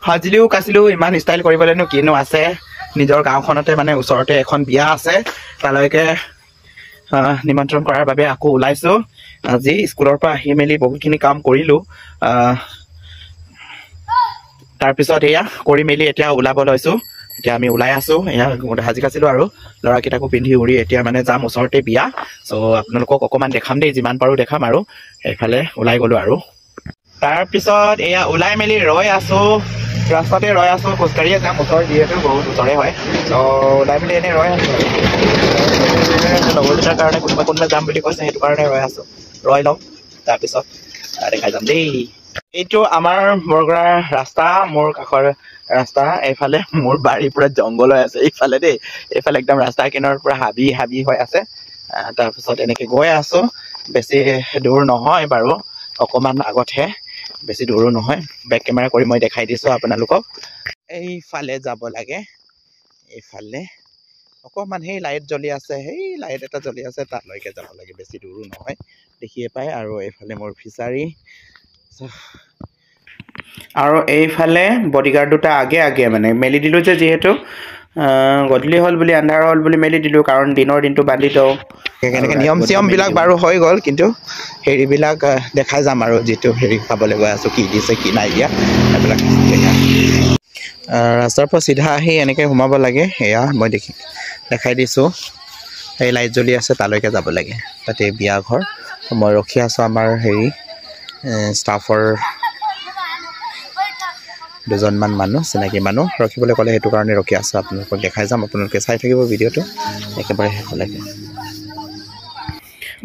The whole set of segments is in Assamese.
সাজিলেও কাচিলেও ইমান ষ্টাইল কৰিবলৈনো কিনো আছে নিজৰ গাঁওখনতে মানে ওচৰতে এখন বিয়া আছে তালৈকে নিমন্ত্ৰণ কৰাৰ বাবে আকৌ ওলাইছোঁ আজি স্কুলৰ পৰা আহি মেলি বহুতখিনি কাম কৰিলোঁ তাৰপিছত এয়া কৰি মেলি এতিয়া ওলাব লৈছোঁ এতিয়া আমি ওলাই আছোঁ এয়া সাজি কাচিলোঁ আৰু ল'ৰাকেইটাকো পিন্ধি উৰি এতিয়া মানে যাম ওচৰতে বিয়া চ' আপোনালোকক অকণমান দেখাম দেই যিমান পাৰোঁ দেখাম আৰু এইফালে ওলাই গ'লোঁ আৰু তাৰপিছত এয়া ওলাই মেলি ৰৈ আছোঁ ৰাস্তাতে ৰৈ আছোঁ খোজকাঢ়িয়ে যাম ওচৰ যিহেতু বহুত ওচৰে হয় ত' ওলাই মেলি এনেই ৰৈ আছোঁ লগৰকেইটাৰ কাৰণে কোনোবা যাম বুলি কৈছে সেইটো কাৰণে ৰৈ আছোঁ ৰৈ লওঁ তাৰপিছত দেখাই যাম দেই এইটো আমাৰ বৰগৰা ৰাস্তা মোৰ কাষৰ ৰাস্তা এইফালে মোৰ বাৰীৰ পৰা জংঘল হৈ আছে এইফালে দেই এইফালে একদম ৰাস্তা কিনাৰৰ পৰা হাবি হৈ আছে তাৰপিছত এনেকৈ গৈ আছোঁ বেছি দূৰ নহয় বাৰু অকণমান আগতহে বেছি দূৰো নহয় বেক কেমেৰা কৰি মই দেখাই দিছোঁ আপোনালোকক এইফালে যাব লাগে এইফালে অকণমান সেই লাইট জ্বলি আছে সেই লাইট এটা জ্বলি আছে তালৈকে যাব লাগে বেছি দূৰো নহয় দেখিয়ে পায় আৰু এইফালে মোৰ ফিচাৰী আৰু এইফালে বডিগাৰ্ড দুটা আগে মানে মেলি দিলোঁ যে যিহেতু গধূলি হ'ল বুলি আন্ধাৰ হ'ল বুলি মেলি দিলোঁ কাৰণ দিনটো বান্ধি দিওঁ এনেকৈ নিয়ম চিয়মবিলাক বাৰু হৈ গ'ল কিন্তু হেৰিবিলাক দেখাই যাম আৰু যিটো হেৰি খাবলৈ গৈ আছোঁ কি দিছে কি নাই দিয়া সেইবিলাক ৰাস্তাৰ পৰা চিধা আহি এনেকৈ সোমাব লাগে সেয়া মই দেখাই দিছোঁ সেই লাইট জ্বলি আছে তালৈকে যাব লাগে তাতে বিয়া ঘৰ মই ৰখি আছোঁ আমাৰ হেৰি ষ্টাফৰ দুজনমান মানুহ চিনাকি মানুহ ৰখিবলৈ ক'লে সেইটো কাৰণে ৰখি আছোঁ আপোনালোকক দেখাই যাম আপোনালোকে চাই থাকিব ভিডিঅ'টো একেবাৰে শেষলৈকে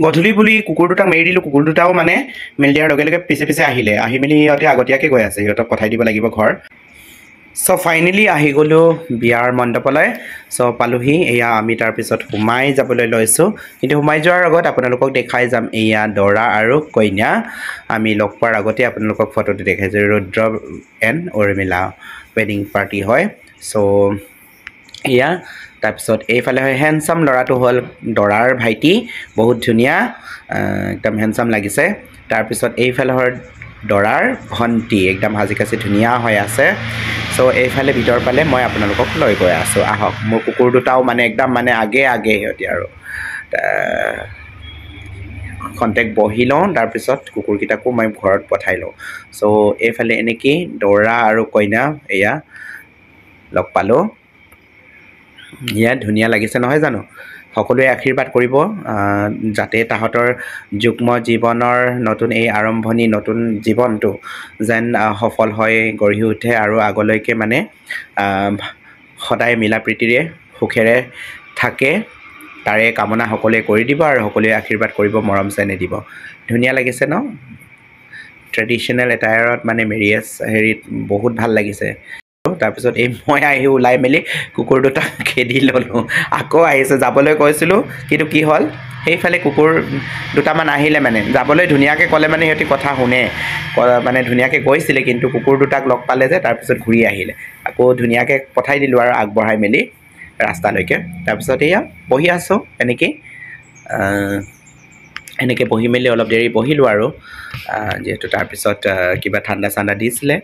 গধূলি বুলি কুকুৰ দুটাক মেলি দিলোঁ কুকুৰ দুটাও মানে মেলি দিয়াৰ লগে লগে পিছে আহিলে আহি মেলি সিহঁতে আগতীয়াকৈ গৈ আছে সিহঁতক পঠাই দিব লাগিব ঘৰ চ' ফাইনেলি আহি গ'লোঁ বিয়াৰ মণ্ডপলৈ চ' পালোহি এয়া আমি তাৰপিছত সোমাই যাবলৈ লৈছোঁ কিন্তু সোমাই যোৱাৰ আগত আপোনালোকক দেখাই যাম এয়া দৰা আৰু কইনা আমি লগ পোৱাৰ আগতে আপোনালোকক ফটোটো দেখাইছোঁ ৰুদ্ৰ এণ্ড উৰ্মিলা ৱেডিং পাৰ্টি হয় চ' এয়া তাৰপিছত এইফালে হয় হেণ্ডচাম ল'ৰাটো হ'ল দৰাৰ ভাইটি বহুত ধুনীয়া একদম হেণ্ডচাম লাগিছে তাৰপিছত এইফালে হয় দৰাৰ ভণ্টি একদম সাজি কাচি ধুনীয়া হৈ আছে চ' এইফালে ভিতৰ ফালে মই আপোনালোকক লৈ গৈ আছোঁ আহক মোৰ কুকুৰ দুটাও মানে একদম মানে আগে সিহঁতি আৰু খন্তেক বহি লওঁ তাৰপিছত কুকুৰকেইটাকো মই ঘৰত পঠাই লওঁ চ' এইফালে এনেকেই দৰা আৰু কইনা এয়া লগ পালোঁ ইয়াত ধুনীয়া লাগিছে নহয় জানো সকলোৱে আশীৰ্বাদ কৰিব যাতে তাহাঁতৰ যুগ্ম জীৱনৰ নতুন এই আৰম্ভণি নতুন জীৱনটো যেন সফল হৈ গঢ়ি উঠে আৰু আগলৈকে মানে সদায় মিলা প্ৰীতিৰে সুখেৰে থাকে তাৰে কামনা সকলোৱে কৰি দিব আৰু সকলোৱে আশীৰ্বাদ কৰিব মৰম চেনেহ দিব ধুনীয়া লাগিছে ন ট্ৰেডিশ্যনেল এটায়াৰত মানে মেৰিয়াজ হেৰিত বহুত ভাল লাগিছে তাৰপিছত এই মই আহি ওলাই মেলি কুকুৰ দুটা খেদি ল'লোঁ আকৌ আহিছে যাবলৈ কৈছিলোঁ কিন্তু কি হ'ল সেইফালে কুকুৰ দুটামান আহিলে মানে যাবলৈ ধুনীয়াকৈ ক'লে মানে সিহঁতি কথা শুনে মানে ধুনীয়াকৈ গৈছিলে কিন্তু কুকুৰ দুটাক লগ পালে যে তাৰপিছত ঘূৰি আহিলে আকৌ ধুনীয়াকৈ পঠাই দিলোঁ আৰু আগবঢ়াই মেলি ৰাস্তালৈকে তাৰপিছত এয়া বহি আছোঁ এনেকৈ বহি মেলি অলপ দেৰি বহিলোঁ আৰু যিহেতু তাৰপিছত কিবা ঠাণ্ডা চাণ্ডা দিছিলে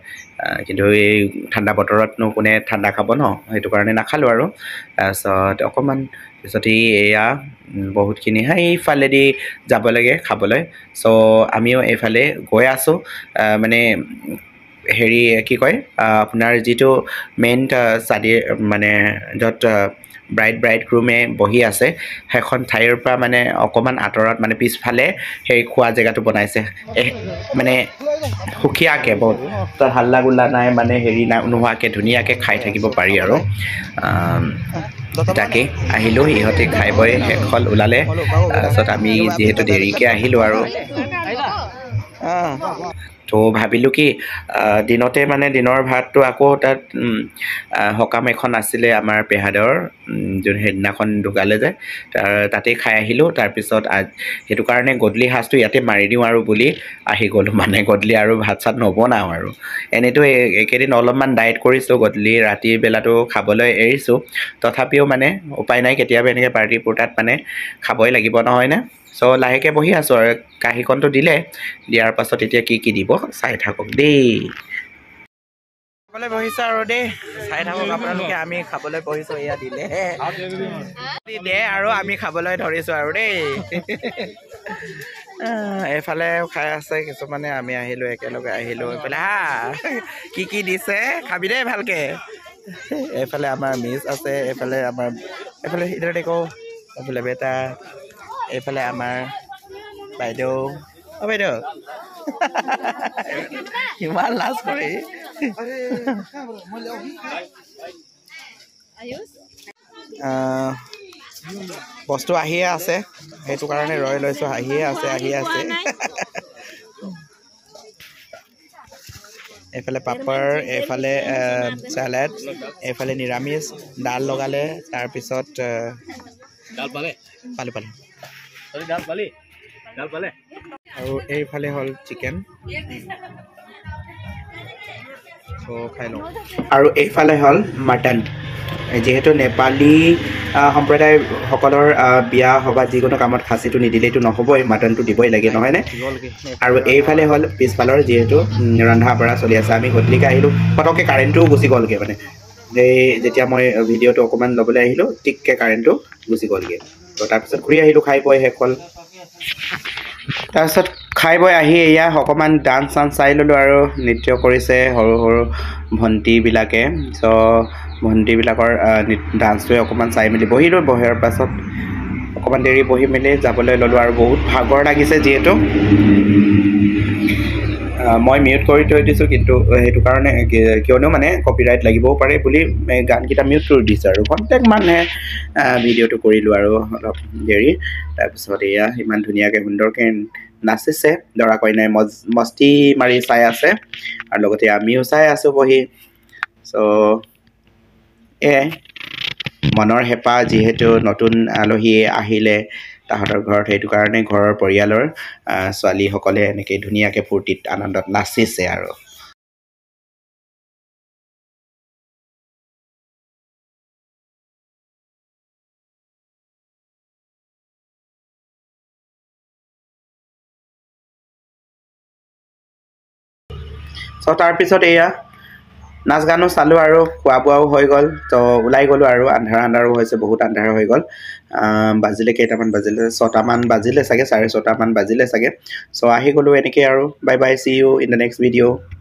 কিন্তু এই ঠাণ্ডা বতৰতনো কোনে ঠাণ্ডা খাব ন সেইটো কাৰণে নাখালোঁ আৰু তাৰপিছত অকণমান পিছতে এয়া বহুতখিনি সেইফালেদি যাব লাগে খাবলৈ চ' আমিও এইফালে গৈ আছোঁ মানে হেৰি কি কয় আপোনাৰ যিটো মেইন মানে য'ত ব্ৰাইড গ্ৰুমে বহি আছে সেইখন ঠাইৰ পৰা মানে অকণমান আঁতৰত মানে পিছফালে সেই খোৱা জেগাটো বনাইছে মানে সুকীয়াকৈ বহুত তাত হাল্লা গোল্লা নাই মানে হেৰি নোহোৱাকৈ ধুনীয়াকৈ খাই থাকিব পাৰি আৰু তাকে আহিলোঁ ইহঁতে খাই বৈ শেষ হ'ল ওলালে তাৰপিছত আমি যিহেতু দেৰিকৈ আহিলোঁ আৰু তো ভাবিলোঁ কি দিনতে মানে দিনৰ ভাতটো আকৌ তাত সকাম এখন আছিলে আমাৰ পেহাদৰ যোন সেইদিনাখন ঢুকালে যে তাতেই খাই আহিলোঁ তাৰপিছত সেইটো কাৰণে গধূলি সাঁজটো ইয়াতে মাৰি দিওঁ আৰু বুলি আহি গ'লোঁ মানে গধূলি আৰু ভাত চাত নবনাওঁ আৰু এনেইতো এইকেইদিন অলপমান ডায়েট কৰিছোঁ গধূলি ৰাতিৰ বেলাটো খাবলৈ এৰিছোঁ তথাপিও মানে উপায় নাই কেতিয়াবা এনেকৈ পাৰ্টি পুৰ্টাত মানে খাবই লাগিব নহয়নে চ' লাহেকৈ বহি আছোঁ আৰু কাঁহীখনটো দিলে দিয়াৰ পাছত এতিয়া কি দিব চাই থাকক দেই খাবলৈ বহিছোঁ আৰু দেই চাই থাকক আপোনালোকে আমি খাবলৈ বহিছোঁ এয়া দিলে দে আৰু আমি খাবলৈ ধৰিছোঁ আৰু দেই এইফালে খাই আছে কিছুমানে আমি আহিলোঁ একেলগে আহিলোঁ এইফালে হা কি দিছে খাবি দেই ভালকৈ এইফালে আমাৰ মিছ আছে এইফালে আমাৰ এইফালে ইধৰ দেখো এইফালে বেটা এইফালে আমাৰ বাইদেউ বাইদেউ ইমান লাজ কৰি বস্তু আহিয়ে আছে সেইটো কাৰণে ৰৈ লৈছোঁ আহিয়ে আছে এইফালে পাপৰ এইফালে চালাড এইফালে নিৰামিষ ডাল লগালে তাৰপিছত আৰু এইফালে হ'ল চিকেন খাই লওঁ আৰু এইফালে হ'ল মাটন যিহেতু নেপালী সম্প্ৰদায়সকলৰ বিয়া সভা যিকোনো কামত খাচীটো নিদিলেতো নহ'বই মাটনটো দিবই লাগে নহয়নে আৰু এইফালে হ'ল পিছফালৰ যিহেতু ৰন্ধা বঢ়া চলি আছে আমি গধূলিকৈ আহিলোঁ পটককৈ কাৰেণ্টটোও গুচি গ'লগৈ মানে এই যেতিয়া মই ভিডিঅ'টো অকণমান ল'বলৈ আহিলোঁ টিককৈ কাৰেণ্টটো গুচি গ'লগৈ তো তাৰপিছত ঘূৰি আহিলোঁ খাই বৈ শেষ হ'ল তাৰপিছত খাই বৈ আহি এয়া অকণমান ডান্স চান্স চাই ল'লোঁ আৰু নৃত্য কৰিছে সৰু সৰু ভণ্টিবিলাকে চ' ভণ্টিবিলাকৰ ডান্সটোৱে অকণমান চাই মেলি বহিলোঁ বহাৰ পাছত অকণমান দেৰি বহি মেলি যাবলৈ ল'লোঁ আৰু বহুত ভাগৰ লাগিছে যিহেতু মই মিউট কৰি থৈ দিছোঁ কিন্তু সেইটো কাৰণে কিয়নো মানে কপিৰাইট লাগিবও পাৰে বুলি গানকেইটা মিউট কৰি দিছোঁ আৰু কণ্টেক্ট মানে ভিডিঅ'টো কৰিলোঁ আৰু অলপ দেৰি তাৰপিছত এয়া ইমান ধুনীয়াকৈ সুন্দৰকৈ নাচিছে দৰা কইনাই মস্তি মাৰি চাই আছে আৰু লগতে আমিও চাই আছোঁ বহি চ' মনৰ হেঁপাহ যিহেতু নতুন আলহী আহিলে তাহাঁতৰ ঘৰত সেইটো কাৰণে ঘৰৰ পৰিয়ালৰ ছোৱালীসকলে এনেকৈ ধুনীয়াকৈ ফূৰ্তিত আনন্দত নাচিছে আৰু চ' তাৰপিছত এয়া নাচ গানো চালোঁ আৰু খোৱা বোৱাও হৈ গ'ল তো ওলাই গ'লোঁ আৰু আন্ধাৰো হৈছে বহুত আন্ধাৰ হৈ গ'ল বাজিলে কেইটামান বাজিলে 6টামান বাজিলে চাগে 6:30 বাজিলে চাগে চ' আহি গ'লোঁ এনেকৈ আৰু bye bye see you in the next video'